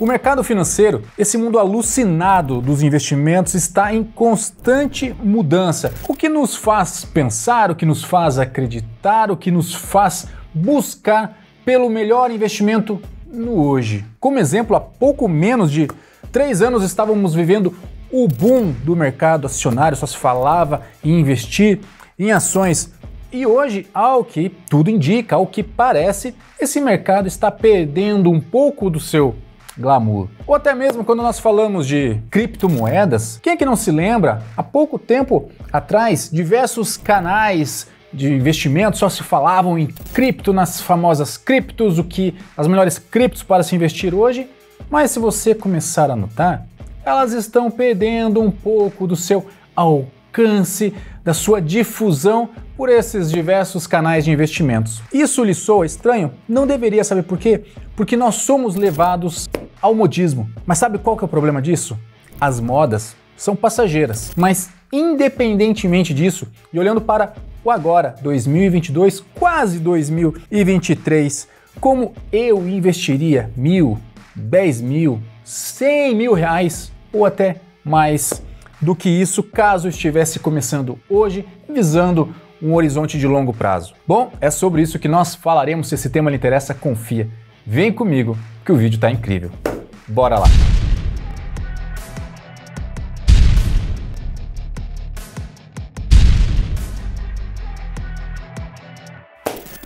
O mercado financeiro, esse mundo alucinado dos investimentos, está em constante mudança. O que nos faz pensar, o que nos faz acreditar, o que nos faz buscar pelo melhor investimento no hoje. Como exemplo, há pouco menos de 3 anos estávamos vivendo o boom do mercado acionário, só se falava em investir em ações. E hoje, ao que tudo indica, ao que parece, esse mercado está perdendo um pouco do seu glamour. Ou até mesmo quando nós falamos de criptomoedas, quem é que não se lembra? Há pouco tempo atrás, diversos canais de investimento só se falavam em cripto, nas famosas criptos, as melhores criptos para se investir hoje. Mas se você começar a notar, elas estão perdendo um pouco do seu alcance, da sua difusão por esses diversos canais de investimentos. Isso lhe soa estranho? Não deveria, saber por quê? Porque nós somos levados ao modismo. Mas sabe qual que é o problema disso? As modas são passageiras. Mas independentemente disso, e olhando para o agora, 2022, quase 2023, como eu investiria 1.000, 10.000, 100.000 reais ou até mais do que isso caso estivesse começando hoje, visando um horizonte de longo prazo? Bom, é sobre isso que nós falaremos. Se esse tema lhe interessa, confia. Vem comigo que o vídeo está incrível. Bora lá!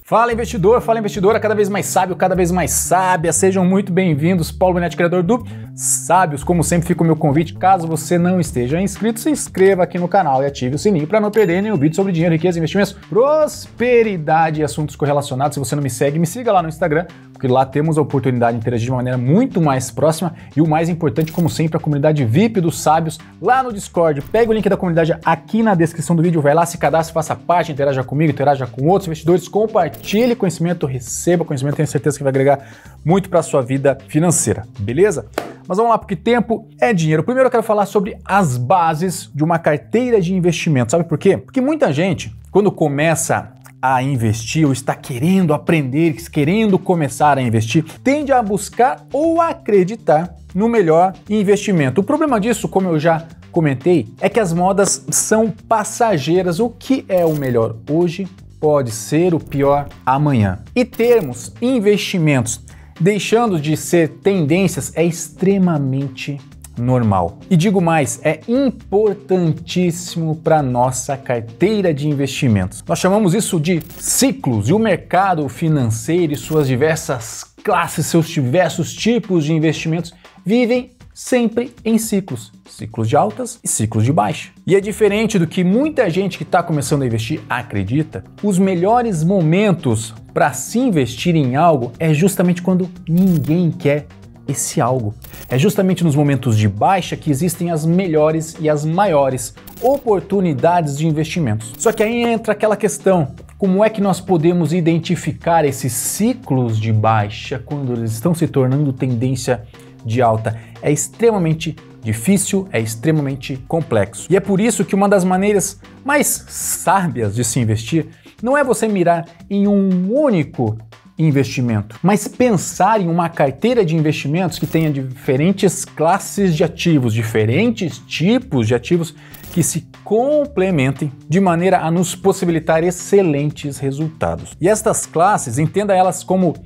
Fala investidor, fala investidora, cada vez mais sábio, cada vez mais sábia, sejam muito bem-vindos. Paulo Benetti, criador do Sábios. Como sempre, fica o meu convite, caso você não esteja inscrito, se inscreva aqui no canal e ative o sininho para não perder nenhum vídeo sobre dinheiro, riqueza, investimentos, prosperidade e assuntos correlacionados. Se você não me segue, me siga lá no Instagram, porque lá temos a oportunidade de interagir de uma maneira muito mais próxima e o mais importante, como sempre, a comunidade VIP dos Sábios lá no Discord. Pega o link da comunidade aqui na descrição do vídeo, vai lá, se cadastre, faça parte, interaja comigo, interaja com outros investidores, compartilhe conhecimento, receba conhecimento, tenho certeza que vai agregar muito para a sua vida financeira, beleza? Mas vamos lá, porque tempo é dinheiro. Primeiro eu quero falar sobre as bases de uma carteira de investimento. Sabe por quê? Porque muita gente, quando começa a investir ou está querendo aprender, querendo começar a investir, tende a buscar ou acreditar no melhor investimento. O problema disso, como eu já comentei, é que as modas são passageiras. O que é o melhor hoje pode ser o pior amanhã. E termos investimentos deixando de ser tendências é extremamente normal. E digo mais, é importantíssimo para nossa carteira de investimentos. Nós chamamos isso de ciclos, e o mercado financeiro e suas diversas classes, seus diversos tipos de investimentos vivem sempre em ciclos de altas e ciclos de baixa. E é diferente do que muita gente que está começando a investir acredita. Os melhores momentos para se investir em algo é justamente quando ninguém quer esse algo. É justamente nos momentos de baixa que existem as melhores e as maiores oportunidades de investimentos. Só que aí entra aquela questão: como é que nós podemos identificar esses ciclos de baixa quando eles estão se tornando tendência de alta? É extremamente difícil, é extremamente complexo. E é por isso que uma das maneiras mais sábias de se investir não é você mirar em um único investimento, mas pensar em uma carteira de investimentos que tenha diferentes classes de ativos, diferentes tipos de ativos que se complementem de maneira a nos possibilitar excelentes resultados. E estas classes, entenda elas como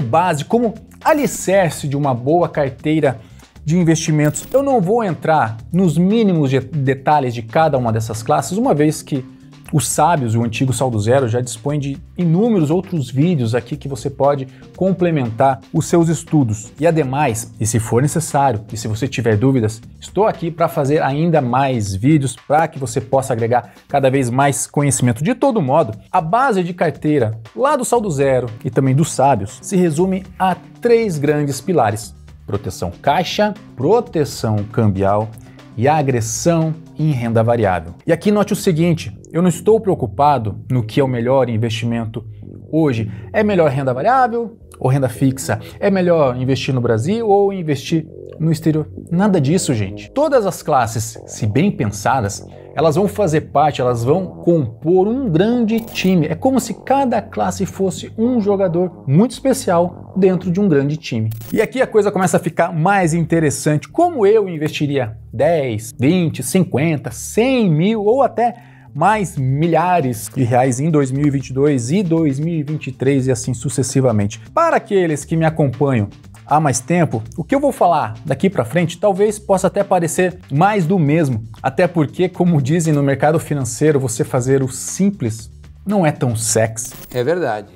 base, como alicerce de uma boa carteira de investimentos. Eu não vou entrar nos mínimos detalhes de cada uma dessas classes, uma vez que os Sábios, o antigo Saldo Zero, já dispõe de inúmeros outros vídeos aqui que você pode complementar os seus estudos. E ademais, e se for necessário, e se você tiver dúvidas, estou aqui para fazer ainda mais vídeos para que você possa agregar cada vez mais conhecimento. De todo modo, a base de carteira lá do Saldo Zero e também dos Sábios se resume a 3 grandes pilares: proteção caixa, proteção cambial e agressão em renda variável. E aqui note o seguinte: eu não estou preocupado no que é o melhor investimento hoje. É melhor renda variável ou renda fixa? É melhor investir no Brasil ou investir no exterior? Nada disso, gente. Todas as classes, se bem pensadas, elas vão fazer parte, elas vão compor um grande time. É como se cada classe fosse um jogador muito especial dentro de um grande time. E aqui a coisa começa a ficar mais interessante. Como eu investiria 10, 20, 50, 100 mil ou até mais milhares de reais em 2022 e 2023 e assim sucessivamente? Para aqueles que me acompanham há mais tempo, o que eu vou falar daqui para frente talvez possa até parecer mais do mesmo, até porque, como dizem no mercado financeiro, você fazer o simples não é tão sexy. É verdade.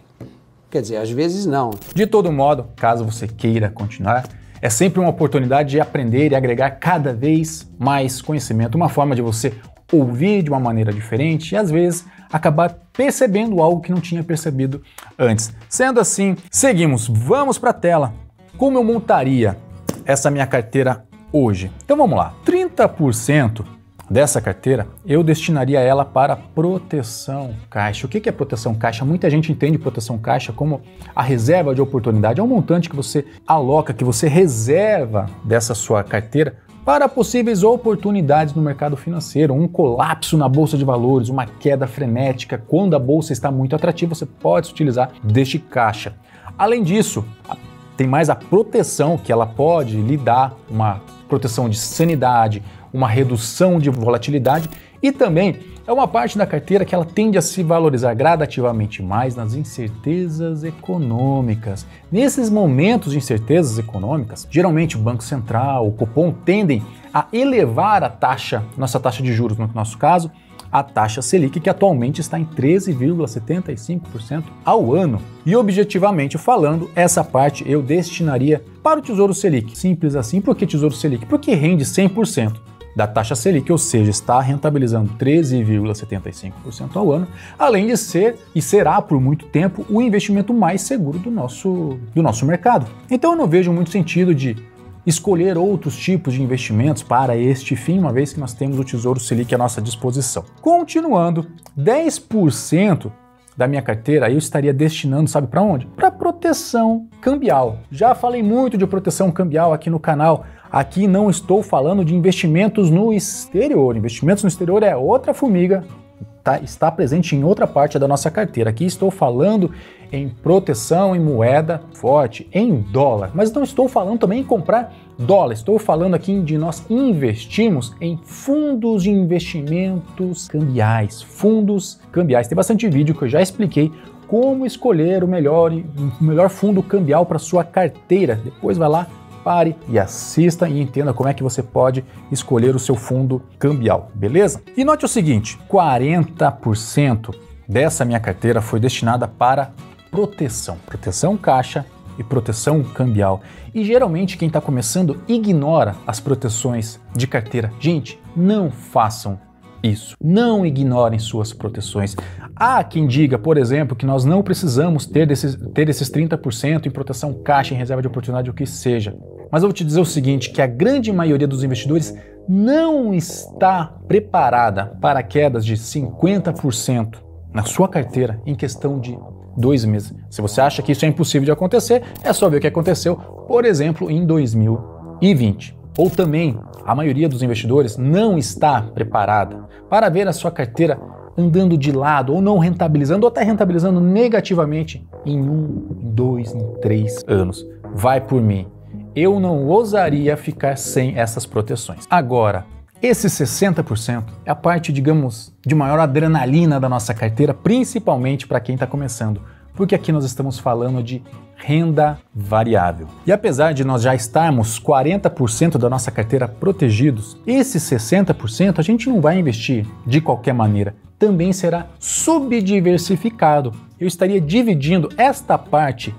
Quer dizer, às vezes não. De todo modo, caso você queira continuar, é sempre uma oportunidade de aprender e agregar cada vez mais conhecimento, uma forma de você ouvir de uma maneira diferente e às vezes acabar percebendo algo que não tinha percebido antes. Sendo assim, seguimos, vamos para a tela. Como eu montaria essa minha carteira hoje? Então vamos lá, 30% dessa carteira eu destinaria ela para proteção caixa. O que é proteção caixa? Muita gente entende proteção caixa como a reserva de oportunidade. É um montante que você aloca, que você reserva dessa sua carteira para possíveis oportunidades no mercado financeiro, um colapso na bolsa de valores, uma queda frenética. Quando a bolsa está muito atrativa, você pode se utilizar deste caixa. Além disso, tem mais a proteção que ela pode lhe dar, uma proteção de sanidade, uma redução de volatilidade e também é uma parte da carteira que ela tende a se valorizar gradativamente mais nas incertezas econômicas. Nesses momentos de incertezas econômicas, geralmente o Banco Central, o Copom tendem a elevar a taxa, nossa taxa de juros no nosso caso, a taxa Selic, que atualmente está em 13,75% ao ano. E objetivamente falando, essa parte eu destinaria para o Tesouro Selic. Simples assim. Por que Tesouro Selic? Porque rende 100% da taxa Selic, ou seja, está rentabilizando 13,75% ao ano, além de ser e será por muito tempo o investimento mais seguro do nosso mercado. Então eu não vejo muito sentido de escolher outros tipos de investimentos para este fim, uma vez que nós temos o Tesouro Selic à nossa disposição. Continuando, 10% da minha carteira eu estaria destinando, sabe para onde? Para proteção cambial. Já falei muito de proteção cambial aqui no canal. Aqui não estou falando de investimentos no exterior. Investimentos no exterior é outra formiga, está presente em outra parte da nossa carteira. Aqui estou falando em proteção em moeda forte, em dólar. Mas não estou falando também em comprar dólar. Estou falando aqui de nós investimos em fundos de investimentos cambiais. Fundos cambiais. Tem bastante vídeo que eu já expliquei como escolher o melhor fundo cambial para sua carteira. Depois vai lá, pare e assista e entenda como é que você pode escolher o seu fundo cambial, beleza? E note o seguinte, 40% dessa minha carteira foi destinada para proteção caixa e proteção cambial. E geralmente quem está começando ignora as proteções de carteira. Gente, não façam isso. Não ignorem suas proteções. Há quem diga, por exemplo, que nós não precisamos ter esses 30% em proteção caixa, em reserva de oportunidade, o que seja. Mas eu vou te dizer o seguinte, que a grande maioria dos investidores não está preparada para quedas de 50% na sua carteira em questão de 2 meses. Se você acha que isso é impossível de acontecer, é só ver o que aconteceu, por exemplo, em 2020. Ou também, a maioria dos investidores não está preparada para ver a sua carteira andando de lado ou não rentabilizando ou até rentabilizando negativamente em 1, 2, 3 anos. Vai por mim. Eu não ousaria ficar sem essas proteções. Agora, esse 60% é a parte, digamos, de maior adrenalina da nossa carteira, principalmente para quem está começando, porque aqui nós estamos falando de renda variável. E apesar de nós já estarmos 40% da nossa carteira protegidos, esse 60% a gente não vai investir de qualquer maneira, também será subdiversificado. Eu estaria dividindo esta parte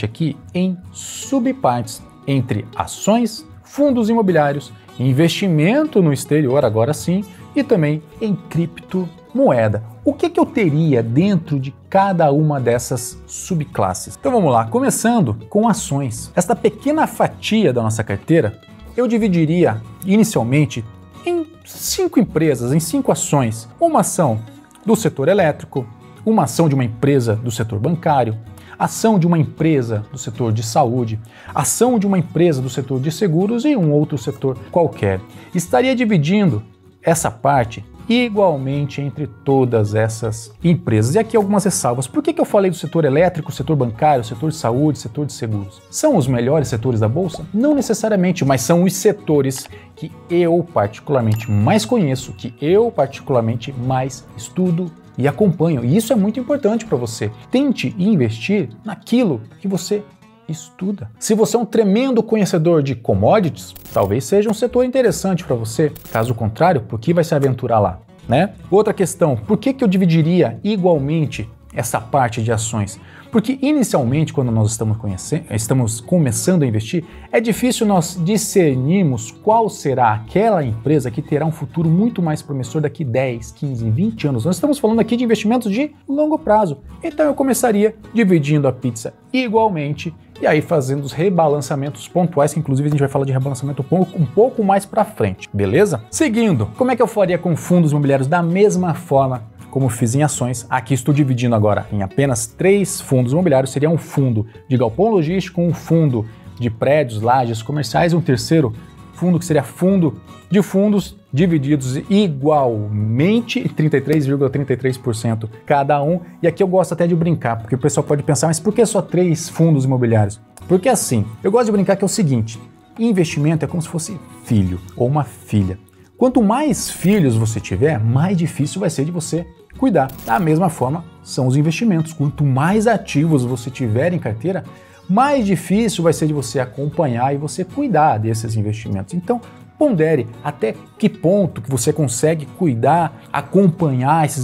aqui em subpartes entre ações, fundos imobiliários, investimento no exterior, agora sim, e também em criptomoeda. O que eu teria dentro de cada uma dessas subclasses? Então vamos lá, começando com ações. Esta pequena fatia da nossa carteira, eu dividiria inicialmente em 5 empresas, em 5 ações. Uma ação do setor elétrico, uma ação de uma empresa do setor bancário, ação de uma empresa do setor de saúde, ação de uma empresa do setor de seguros e um outro setor qualquer. Estaria dividindo essa parte igualmente entre todas essas empresas. E aqui algumas ressalvas. Por que eu falei do setor elétrico, setor bancário, setor de saúde, setor de seguros? São os melhores setores da Bolsa? Não necessariamente, mas são os setores que eu particularmente mais conheço, que eu particularmente mais estudo e acompanho. E isso é muito importante para você. Tente investir naquilo que você estuda. Se você é um tremendo conhecedor de commodities, talvez seja um setor interessante para você. Caso contrário, por que vai se aventurar lá, né? Outra questão, por que eu dividiria igualmente essa parte de ações? Porque inicialmente, quando nós estamos começando a investir, é difícil nós discernirmos qual será aquela empresa que terá um futuro muito mais promissor daqui 10, 15, 20 anos. Nós estamos falando aqui de investimentos de longo prazo. Então eu começaria dividindo a pizza igualmente e aí fazendo os rebalançamentos pontuais, que inclusive a gente vai falar de rebalançamento um pouco mais para frente, beleza? Seguindo, como é que eu faria com fundos imobiliários? Da mesma forma como fiz em ações. Aqui estou dividindo agora em apenas 3 fundos imobiliários. Seria um fundo de galpão logístico, um fundo de prédios, lajes comerciais e um terceiro fundo que seria fundo de fundos divididos igualmente, 33,33% cada um. E aqui eu gosto até de brincar, porque o pessoal pode pensar, mas por que só 3 fundos imobiliários? Porque assim, eu gosto de brincar que é o seguinte, investimento é como se fosse filho ou uma filha. Quanto mais filhos você tiver, mais difícil vai ser de você cuidar. Da mesma forma, são os investimentos. Quanto mais ativos você tiver em carteira, mais difícil vai ser de você acompanhar e você cuidar desses investimentos. Então, pondere até que ponto que você consegue cuidar, acompanhar esses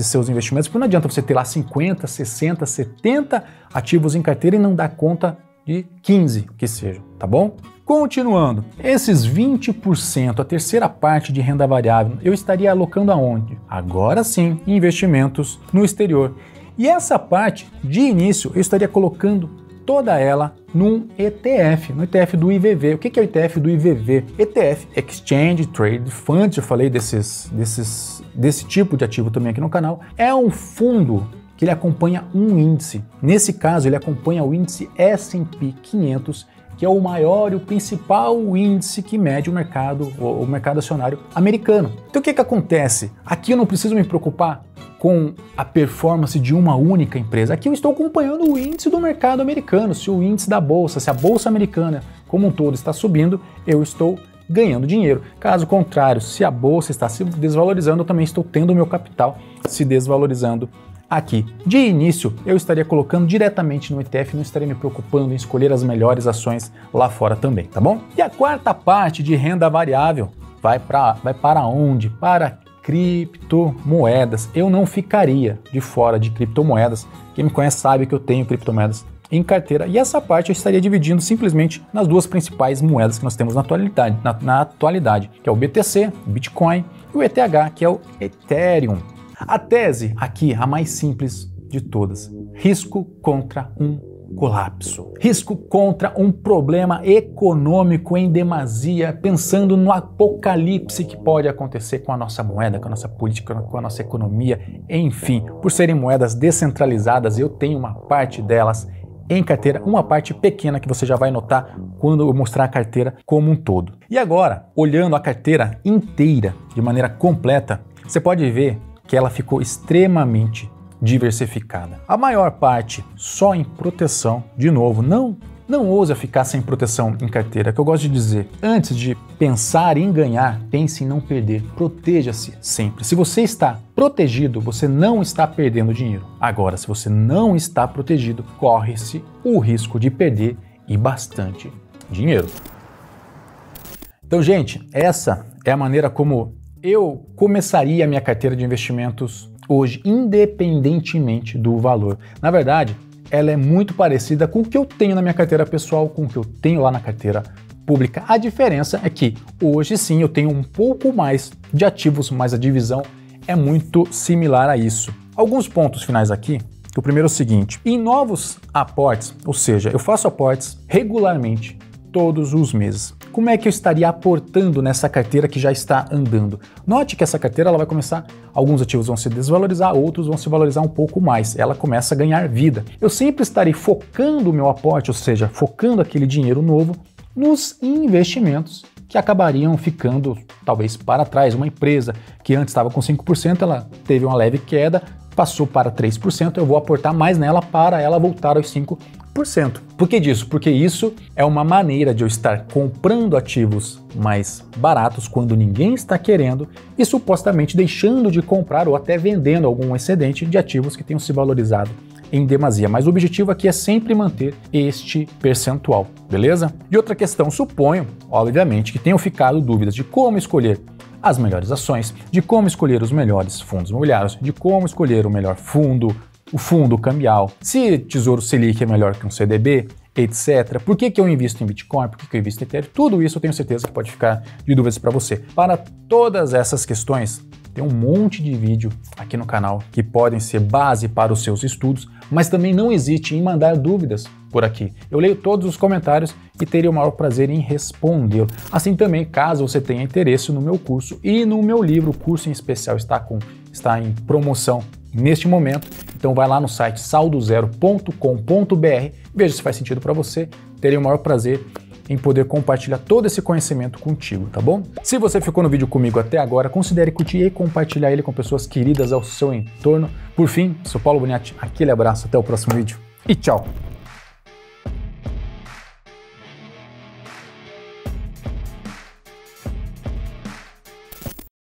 seus investimentos, porque não adianta você ter lá 50, 60, 70 ativos em carteira e não dar conta de 15 que sejam, tá bom? Continuando, esses 20%, a terceira parte de renda variável, eu estaria alocando aonde? Agora sim, investimentos no exterior. E essa parte, de início, eu estaria colocando toda ela num ETF, no ETF do IVV. O que é o ETF do IVV? ETF, Exchange Trade Fund, eu falei desse tipo de ativo também aqui no canal. É um fundo que ele acompanha um índice. Nesse caso, ele acompanha o índice S&P 500, que é o maior e o principal índice que mede o mercado acionário americano. Então o que acontece? Aqui eu não preciso me preocupar com a performance de uma única empresa. Aqui eu estou acompanhando o índice do mercado americano. Se o índice da bolsa, se a bolsa americana como um todo está subindo, eu estou ganhando dinheiro. Caso contrário, se a bolsa está se desvalorizando, eu também estou tendo o meu capital se desvalorizando aqui. De início, eu estaria colocando diretamente no ETF, não estaria me preocupando em escolher as melhores ações lá fora também, tá bom? E a quarta parte de renda variável vai para onde? Para criptomoedas. Eu não ficaria de fora de criptomoedas. Quem me conhece sabe que eu tenho criptomoedas em carteira e essa parte eu estaria dividindo simplesmente nas duas principais moedas que nós temos na atualidade, que é o BTC, o Bitcoin, e o ETH, que é o Ethereum. A tese aqui, a mais simples de todas, risco contra um colapso. Risco contra um problema econômico em demasia, pensando no apocalipse que pode acontecer com a nossa moeda, com a nossa política, com a nossa economia, enfim. Por serem moedas descentralizadas, eu tenho uma parte delas em carteira, uma parte pequena que você já vai notar quando eu mostrar a carteira como um todo. E agora, olhando a carteira inteira, de maneira completa, você pode ver que ela ficou extremamente diversificada. A maior parte só em proteção. De novo, não ousa ficar sem proteção em carteira, que eu gosto de dizer. Antes de pensar em ganhar, pense em não perder. Proteja-se sempre. Se você está protegido, você não está perdendo dinheiro. Agora, se você não está protegido, corre-se o risco de perder e bastante dinheiro. Então, gente, essa é a maneira como eu começaria a minha carteira de investimentos hoje, independentemente do valor. Na verdade, ela é muito parecida com o que eu tenho na minha carteira pessoal, com o que eu tenho lá na carteira pública. A diferença é que hoje sim eu tenho um pouco mais de ativos, mas a divisão é muito similar a isso. Alguns pontos finais aqui. O primeiro é o seguinte: em novos aportes, ou seja, eu faço aportes regularmente todos os meses. Como é que eu estaria aportando nessa carteira que já está andando? Note que essa carteira ela vai começar, alguns ativos vão se desvalorizar, outros vão se valorizar um pouco mais. Ela começa a ganhar vida. Eu sempre estarei focando o meu aporte, ou seja, focando aquele dinheiro novo nos investimentos que acabariam ficando talvez para trás. Uma empresa que antes estava com 5%, ela teve uma leve queda, passou para 3%, eu vou aportar mais nela para ela voltar aos 5%. Por que disso? Porque isso é uma maneira de eu estar comprando ativos mais baratos quando ninguém está querendo e supostamente deixando de comprar ou até vendendo algum excedente de ativos que tenham se valorizado em demasia. Mas o objetivo aqui é sempre manter este percentual, beleza? E outra questão, suponho, obviamente, que tenham ficado dúvidas de como escolher as melhores ações, de como escolher os melhores fundos imobiliários, de como escolher o melhor fundo, o fundo cambial, se Tesouro Selic é melhor que um CDB, etc. Por que eu invisto em Bitcoin? Por que eu invisto em Ethereum? Tudo isso eu tenho certeza que pode ficar de dúvidas para você. Para todas essas questões, tem um monte de vídeo aqui no canal que podem ser base para os seus estudos, mas também não hesite em mandar dúvidas por aqui. Eu leio todos os comentários e teria o maior prazer em responder. Assim também, caso você tenha interesse no meu curso e no meu livro, o curso em especial está em promoção neste momento, então vai lá no site saldozero.com.br, veja se faz sentido para você, teria o maior prazer em poder compartilhar todo esse conhecimento contigo, tá bom? Se você ficou no vídeo comigo até agora, considere curtir e compartilhar ele com pessoas queridas ao seu entorno. Por fim, sou Paulo Boniati, aquele abraço, até o próximo vídeo e tchau!